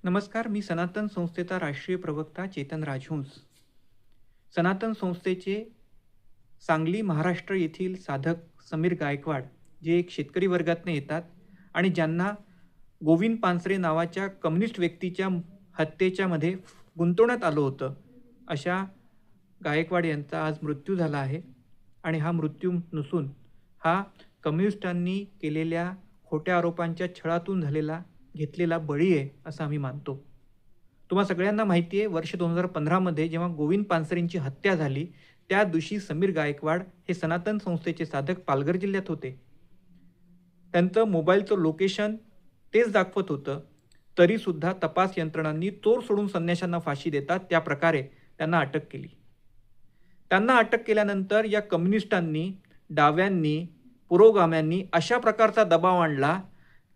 नमस्कार. मी सनातन संस्थेचा राष्ट्रीय प्रवक्ता चेतन राजहंस. सनातन संस्थेचे सांगली महाराष्ट्र येथील साधक समीर गायकवाड, जे एक शेतकरी वर्गातून येतात आणि ज्यांना गोविंद पानसरे नावाच्या कम्युनिस्ट व्यक्तीच्या हत्येच्या मध्ये गुंतवण्यात आलं होतं, अशा गायकवाड यांचा आज मृत्यू झाला आहे. आणि हा मृत्यू नसून हा कम्युनिस्टांनी केलेल्या खोट्या आरोपांच्या छळातून घेतलेला बळी आहे, असं आम्ही मानतो. तुम्हा सगळ्यांना माहिती आहे, वर्ष 2015 जेव्हा गोविंद पानसरेंची हत्या झाली, त्या दिवशी समीर गायकवाड हे सनातन संस्थेचे साधक पालघर जिल्ह्यात होते. त्यांचं मोबाईलचं लोकेशन तेच दाखवत होतं. तरीसुद्धा तपास यंत्रणांनी चोर सोडून संन्याशांना फाशी देतात त्या प्रकारे त्यांना अटक केली. त्यांना अटक केल्यानंतर या कम्युनिस्टांनी, डाव्यांनी, पुरोगाम्यांनी अशा प्रकारचा दबाव आणला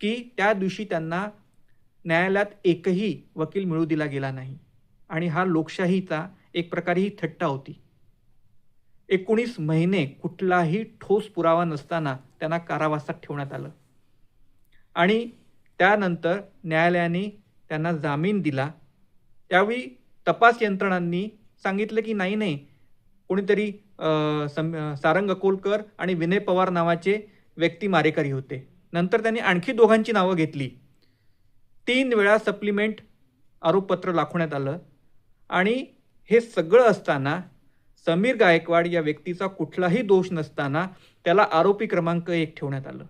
की त्या दिवशी त्यांना न्यायालयात एकही वकील मिळू दिला गेला नाही. आणि हा लोकशाहीचा एक प्रकारे ही थट्टा होती. 19 महिने कुठलाही ठोस पुरावा नसताना त्यांना कारावासात ठेवण्यात आलं. आणि त्यानंतर न्यायालयाने त्यांना जामीन दिला. त्यावेळी तपास यंत्रणांनी सांगितलं की नाही, कोणीतरी सारंग अकोलकर आणि विनय पवार नावाचे व्यक्ती मारेकरी होते. नंतर त्यांनी आणखी दोघांची नावं घेतली. 3 वेळा सप्लिमेंट आरोपपत्र दाखवण्यात आलं. आणि हे सगळं असताना समीर गायकवाड या व्यक्तीचा कुठलाही दोष नसताना त्याला आरोपी क्रमांक 1 ठेवण्यात आलं.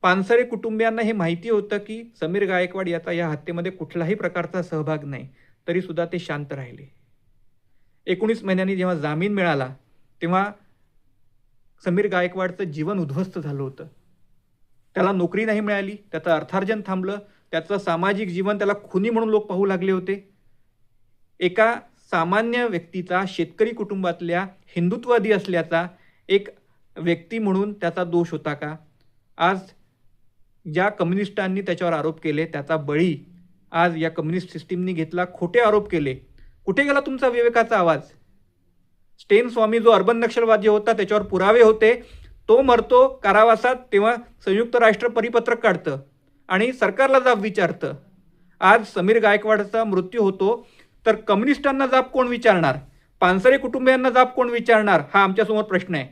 पानसरे कुटुंबियांना हे माहिती होतं की समीर गायकवाड याचा या हत्येमध्ये कुठलाही प्रकारचा सहभाग नाही, तरी सुद्धा ते शांत राहिले. 19 महिन्यांनी जेव्हा जामीन मिळाला तेव्हा समीर गायकवाडचं जीवन उद्ध्वस्त झालं होतं. त्याला नोकरी नाही मिळाली, त्याचं अर्थार्जन थांबलं, त्याचं सामाजिक जीवन त्याला खुनी म्हणून लोक पाहू लागले होते. एका सामान्य व्यक्तीचा, शेतकरी कुटुंबातल्या हिंदुत्ववादी असल्याचा एक व्यक्ती म्हणून त्याचा दोष होता का? आज ज्या कम्युनिस्टांनी त्याच्यावर आरोप केले त्याचा बळी आज या कम्युनिस्ट सिस्टीमनी घेतला. खोटे आरोप केले. कुठे गेला तुमचा विवेकाचा आवाज? स्टेन स्वामी जो अर्बन नक्षलवादी होता, त्याच्यावर पुरावे होते, तो मरतो कारावासात, तेव्हा संयुक्त राष्ट्र परिपत्रक काढतं आणि सरकारला जाब विचारतं. आज समीर गायकवाडचा मृत्यू होतो तर कम्युनिस्टांना जाब कोण विचारणार? पानसरे कुटुंबियांना जाब कोण विचारणार? हा आमच्यासमोर प्रश्न आहे.